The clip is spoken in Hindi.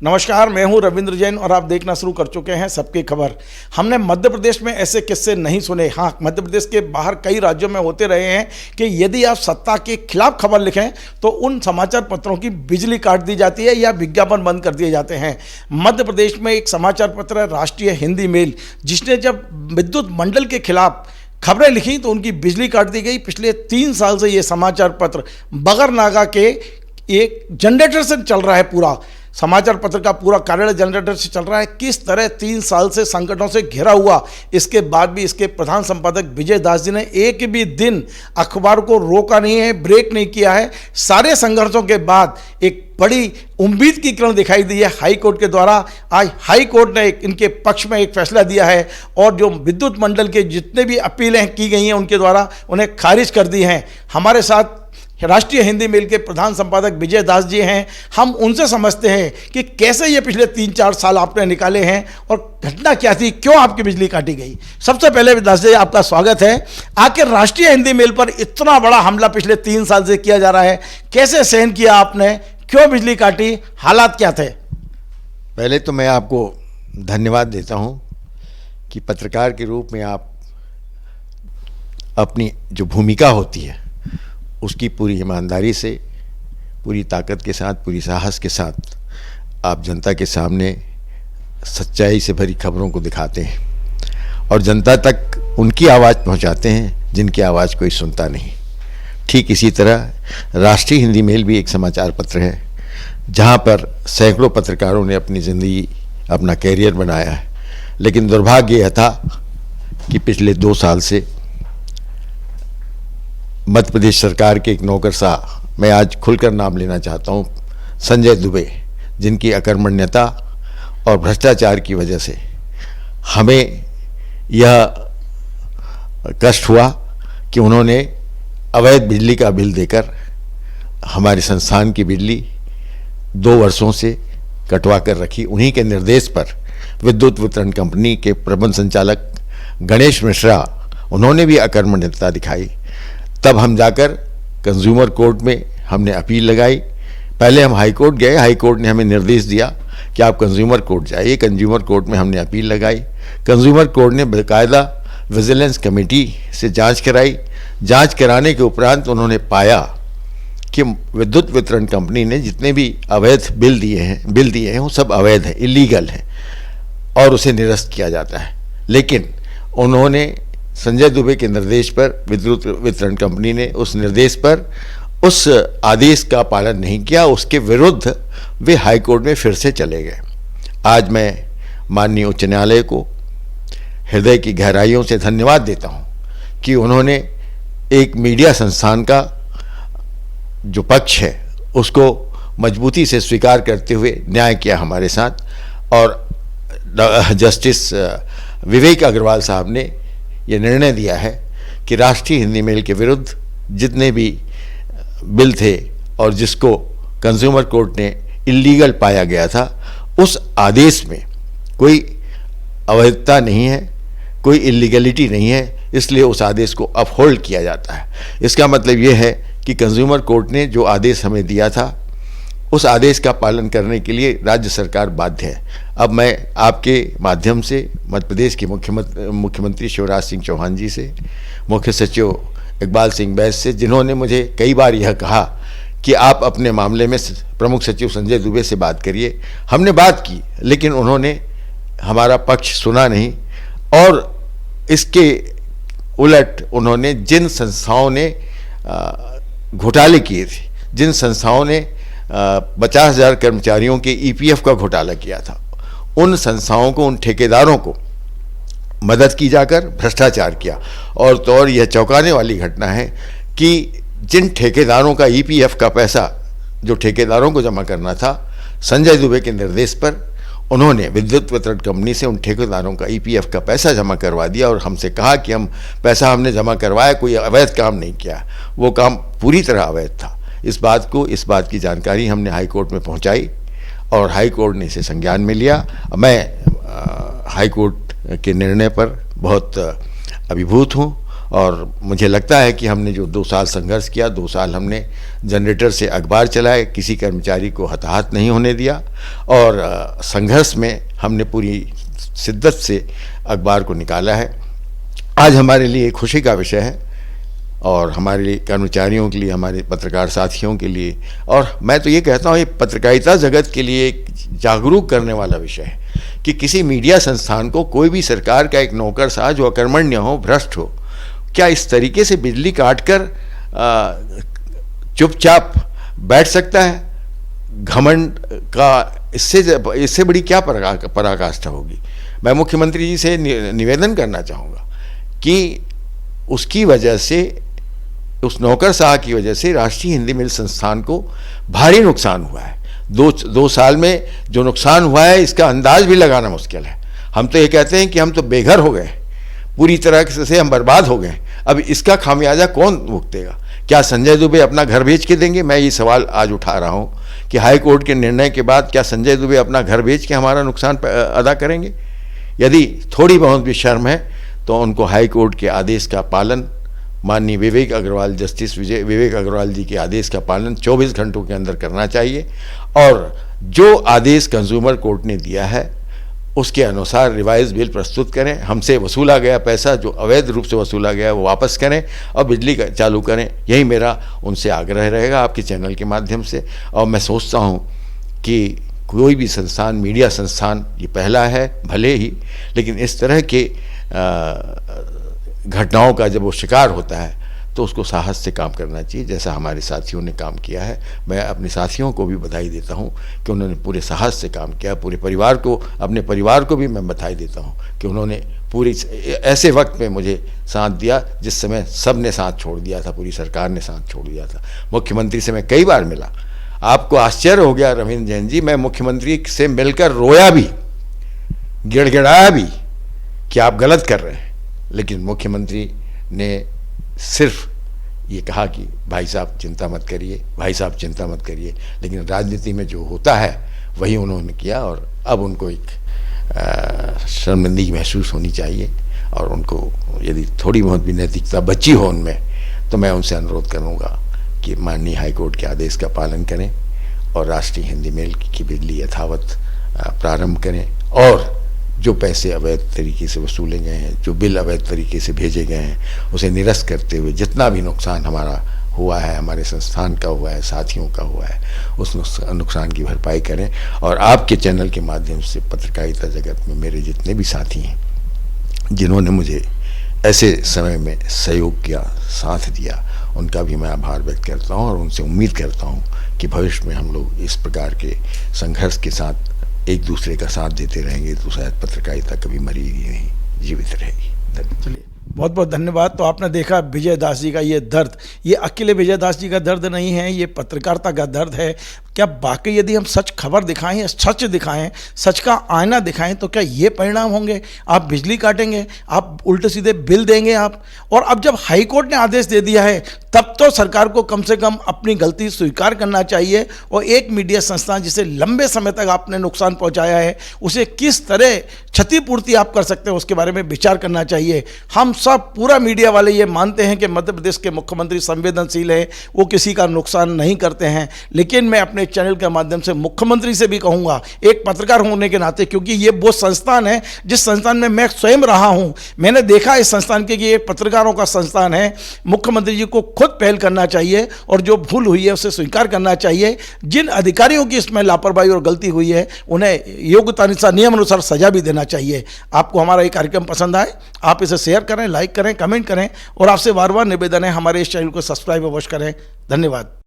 नमस्कार, मैं हूं रविंद्र जैन और आप देखना शुरू कर चुके हैं सबकी खबर। हमने मध्य प्रदेश में ऐसे किस्से नहीं सुने। हाँ, मध्य प्रदेश के बाहर कई राज्यों में होते रहे हैं कि यदि आप सत्ता के खिलाफ खबर लिखें तो उन समाचार पत्रों की बिजली काट दी जाती है या विज्ञापन बंद कर दिए जाते हैं। मध्य प्रदेश में एक समाचार पत्र है राष्ट्रीय हिंदी मेल, जिसने जब विद्युत मंडल के खिलाफ खबरें लिखी तो उनकी बिजली काट दी गई। पिछले 3 साल से ये समाचार पत्र बगरनागा के एक जनरेटर से चल रहा है। पूरा समाचार पत्र का पूरा कार्यालय जनरेटर से चल रहा है। किस तरह 3 साल से संकटों से घिरा हुआ, इसके बाद भी इसके प्रधान संपादक विजय दास जी ने एक भी दिन अखबार को रोका नहीं है, ब्रेक नहीं किया है। सारे संघर्षों के बाद एक बड़ी उम्मीद की किरण दिखाई दी है हाई कोर्ट के द्वारा। आज हाई कोर्ट ने इनके पक्ष में एक फैसला दिया है और जो विद्युत मंडल के जितने भी अपीलें की गई हैं उनके द्वारा उन्हें खारिज कर दी हैं। हमारे साथ राष्ट्रीय हिंदी मेल के प्रधान संपादक विजय दास जी हैं। हम उनसे समझते हैं कि कैसे ये पिछले 3-4 साल आपने निकाले हैं और घटना क्या थी, क्यों आपकी बिजली काटी गई। सबसे पहले दास जी, आपका स्वागत है। आखिर राष्ट्रीय हिंदी मेल पर इतना बड़ा हमला पिछले 3 साल से किया जा रहा है, कैसे सहन किया आपने, क्यों बिजली काटी, हालात क्या थे? पहले तो मैं आपको धन्यवाद देता हूं कि पत्रकार के रूप में आप अपनी जो भूमिका होती है उसकी पूरी ईमानदारी से, पूरी ताकत के साथ, पूरी साहस के साथ आप जनता के सामने सच्चाई से भरी खबरों को दिखाते हैं और जनता तक उनकी आवाज़ पहुंचाते हैं जिनकी आवाज़ कोई सुनता नहीं। ठीक इसी तरह राष्ट्रीय हिंदी मेल भी एक समाचार पत्र है जहां पर सैकड़ों पत्रकारों ने अपनी ज़िंदगी, अपना कैरियर बनाया है। लेकिन दुर्भाग्य यह था कि पिछले 2 साल से मध्य प्रदेश सरकार के एक नौकरशाह, मैं आज खुलकर नाम लेना चाहता हूं, संजय दुबे, जिनकी अकर्मण्यता और भ्रष्टाचार की वजह से हमें यह कष्ट हुआ कि उन्होंने अवैध बिजली का बिल देकर हमारे संस्थान की बिजली 2 वर्षों से कटवा कर रखी। उन्हीं के निर्देश पर विद्युत वितरण कंपनी के प्रबंध संचालक गणेश मिश्रा, उन्होंने भी अकर्मण्यता दिखाई। तब हम जाकर कंज्यूमर कोर्ट में हमने अपील लगाई। पहले हम हाई कोर्ट गए, हाई कोर्ट ने हमें निर्देश दिया कि आप कंज्यूमर कोर्ट जाइए। कंज्यूमर कोर्ट में हमने अपील लगाई। कंज्यूमर कोर्ट ने बाकायदा विजिलेंस कमेटी से जांच कराई। जांच कराने के उपरांत उन्होंने पाया कि विद्युत वितरण कंपनी ने जितने भी अवैध बिल दिए हैं वो सब अवैध है, इलीगल है और उसे निरस्त किया जाता है। लेकिन उन्होंने संजय दुबे के निर्देश पर, विद्युत वितरण कंपनी ने उस निर्देश पर उस आदेश का पालन नहीं किया। उसके विरुद्ध वे हाई कोर्ट में फिर से चले गए। आज मैं माननीय उच्च न्यायालय को हृदय की गहराइयों से धन्यवाद देता हूं कि उन्होंने एक मीडिया संस्थान का जो पक्ष है उसको मजबूती से स्वीकार करते हुए न्याय किया हमारे साथ। और जस्टिस विवेक अग्रवाल साहब ने ये निर्णय दिया है कि राष्ट्रीय हिंदी मेल के विरुद्ध जितने भी बिल थे और जिसको कंज्यूमर कोर्ट ने इलीगल पाया गया था, उस आदेश में कोई अवैधता नहीं है, कोई इलीगलिटी नहीं है, इसलिए उस आदेश को अपहोल्ड किया जाता है। इसका मतलब ये है कि कंज्यूमर कोर्ट ने जो आदेश हमें दिया था उस आदेश का पालन करने के लिए राज्य सरकार बाध्य है। अब मैं आपके माध्यम से मध्य प्रदेश के मुख्यमंत्री शिवराज सिंह चौहान जी से, मुख्य सचिव इकबाल सिंह बैस से, जिन्होंने मुझे कई बार यह कहा कि आप अपने मामले में प्रमुख सचिव संजय दुबे से बात करिए, हमने बात की लेकिन उन्होंने हमारा पक्ष सुना नहीं। और इसके उलट उन्होंने जिन संस्थाओं ने घोटाले किए थे, जिन संस्थाओं ने 50,000 कर्मचारियों के ईपीएफ का घोटाला किया था, उन संस्थाओं को, उन ठेकेदारों को मदद की जाकर भ्रष्टाचार किया। और तो और यह चौंकाने वाली घटना है कि जिन ठेकेदारों का ईपीएफ का पैसा जो ठेकेदारों को जमा करना था, संजय दुबे के निर्देश पर उन्होंने विद्युत वितरण कंपनी से उन ठेकेदारों का ईपीएफ का पैसा जमा करवा दिया और हमसे कहा कि पैसा हमने जमा करवाया, कोई अवैध काम नहीं किया। वो काम पूरी तरह अवैध था। इस बात की जानकारी हमने हाई कोर्ट में पहुंचाई और हाई कोर्ट ने इसे संज्ञान में लिया। मैं हाई कोर्ट के निर्णय पर बहुत अभिभूत हूं और मुझे लगता है कि हमने जो 2 साल संघर्ष किया, 2 साल हमने जनरेटर से अखबार चलाए, किसी कर्मचारी को हताहत नहीं होने दिया, और संघर्ष में हमने पूरी शिद्दत से अखबार को निकाला है। आज हमारे लिए खुशी का विषय है, और हमारे लिए, कर्मचारियों के लिए, हमारे पत्रकार साथियों के लिए, और मैं तो ये कहता हूँ ये पत्रकारिता जगत के लिए एक जागरूक करने वाला विषय है कि किसी मीडिया संस्थान को कोई भी सरकार का एक नौकरशाह जो अकर्मण्य हो, भ्रष्ट हो, क्या इस तरीके से बिजली काटकर चुपचाप बैठ सकता है? घमंड का इससे बड़ी क्या पराकाष्ठा होगी। मैं मुख्यमंत्री जी से निवेदन करना चाहूँगा कि उसकी वजह से, उस नौकरशाह की वजह से राष्ट्रीय हिंदी मिल संस्थान को भारी नुकसान हुआ है। दो साल में जो नुकसान हुआ है इसका अंदाज भी लगाना मुश्किल है। हम तो ये कहते हैं कि हम तो बेघर हो गए, पूरी तरह से हम बर्बाद हो गए। अब इसका खामियाजा कौन भुगतेगा? क्या संजय दुबे अपना घर बेच के देंगे? मैं ये सवाल आज उठा रहा हूँ कि हाई कोर्ट के निर्णय के बाद क्या संजय दुबे अपना घर बेच के हमारा नुकसान अदा करेंगे? यदि थोड़ी बहुत भी शर्म है तो उनको हाई कोर्ट के आदेश का पालन, माननीय विवेक अग्रवाल, जस्टिस विवेक अग्रवाल जी के आदेश का पालन 24 घंटों के अंदर करना चाहिए, और जो आदेश कंज्यूमर कोर्ट ने दिया है उसके अनुसार रिवाइज बिल प्रस्तुत करें। हमसे वसूला गया पैसा, जो अवैध रूप से वसूला गया, वो वापस करें और बिजली चालू करें। यही मेरा उनसे आग्रह रहेगा आपके चैनल के माध्यम से। और मैं सोचता हूँ कि कोई भी संस्थान, मीडिया संस्थान, ये पहला है भले ही, लेकिन इस तरह के घटनाओं का जब वो शिकार होता है तो उसको साहस से काम करना चाहिए, जैसा हमारे साथियों ने काम किया है। मैं अपने साथियों को भी बधाई देता हूं कि उन्होंने पूरे साहस से काम किया। पूरे परिवार को, अपने परिवार को भी मैं बधाई देता हूं कि उन्होंने पूरी ऐसे वक्त में मुझे साथ दिया जिस समय सब ने साथ छोड़ दिया था, पूरी सरकार ने साथ छोड़ दिया था। मुख्यमंत्री से मैं कई बार मिला, आपको आश्चर्य हो गया रविंद्र जैन जी, मैं मुख्यमंत्री से मिलकर रोया भी, गिड़गिड़ाया भी कि आप गलत कर रहे हैं, लेकिन मुख्यमंत्री ने सिर्फ ये कहा कि भाई साहब चिंता मत करिए, भाई साहब चिंता मत करिए। लेकिन राजनीति में जो होता है वही उन्होंने किया, और अब उनको एक शर्मिंदगी महसूस होनी चाहिए, और उनको यदि थोड़ी बहुत भी नैतिकता बची हो उनमें, तो मैं उनसे अनुरोध करूँगा कि माननीय हाईकोर्ट के आदेश का पालन करें और राष्ट्रीय हिंदी मेल की बिजली यथावत प्रारंभ करें, और जो पैसे अवैध तरीके से वसूले गए हैं, जो बिल अवैध तरीके से भेजे गए हैं, उसे निरस्त करते हुए जितना भी नुकसान हमारा हुआ है, हमारे संस्थान का हुआ है, साथियों का हुआ है, उस नुकसान की भरपाई करें। और आपके चैनल के माध्यम से पत्रकारिता जगत में मेरे जितने भी साथी हैं जिन्होंने मुझे ऐसे समय में सहयोग किया, साथ दिया, उनका भी मैं आभार व्यक्त करता हूँ, और उनसे उम्मीद करता हूँ कि भविष्य में हम लोग इस प्रकार के संघर्ष के साथ एक दूसरे का साथ देते रहेंगे तो शायद पत्रकारिता कभी मरेगी नहीं, जीवित रहेगी। चलिए, बहुत बहुत धन्यवाद। तो आपने देखा विजय दास जी का ये दर्द, ये अकेले विजय दास जी का दर्द नहीं है, ये पत्रकारिता का दर्द है। क्या वाकई यदि हम सच खबर दिखाएं, सच दिखाएं, सच का आईना दिखाएं, तो क्या ये परिणाम होंगे? आप बिजली काटेंगे, आप उल्टे सीधे बिल देंगे आप। और अब जब हाईकोर्ट ने आदेश दे दिया है, तब तो सरकार को कम से कम अपनी गलती स्वीकार करना चाहिए, और एक मीडिया संस्थान जिसे लंबे समय तक आपने नुकसान पहुंचाया है, उसे किस तरह क्षतिपूर्ति आप कर सकते हैं उसके बारे में विचार करना चाहिए। हम सब, पूरा मीडिया वाले ये मानते हैं कि मध्य प्रदेश के मुख्यमंत्री संवेदनशील हैं, वो किसी का नुकसान नहीं करते हैं। लेकिन मैं अपने चैनल के माध्यम से मुख्यमंत्री से भी कहूंगा, एक पत्रकार होने के नाते, क्योंकि ये वो संस्थान है जिस संस्थान में मैं स्वयं रहा हूं, मैंने देखा इस संस्थान के कि ये पत्रकारों का संस्थान है। मुख्यमंत्री जी को खुद पहल करना चाहिए, और जो भूल हुई है उसे स्वीकार करना चाहिए। जिन अधिकारियों की इसमें लापरवाही और गलती हुई है उन्हें योग्यता अनुसार, नियम अनुसार सजा भी देना चाहिए। आपको हमारा ये कार्यक्रम पसंद आए, आप इसे शेयर करें, लाइक करें, कमेंट करें, और आपसे बार बार निवेदन है हमारे इस चैनल को सब्सक्राइब अवश्य करें। धन्यवाद।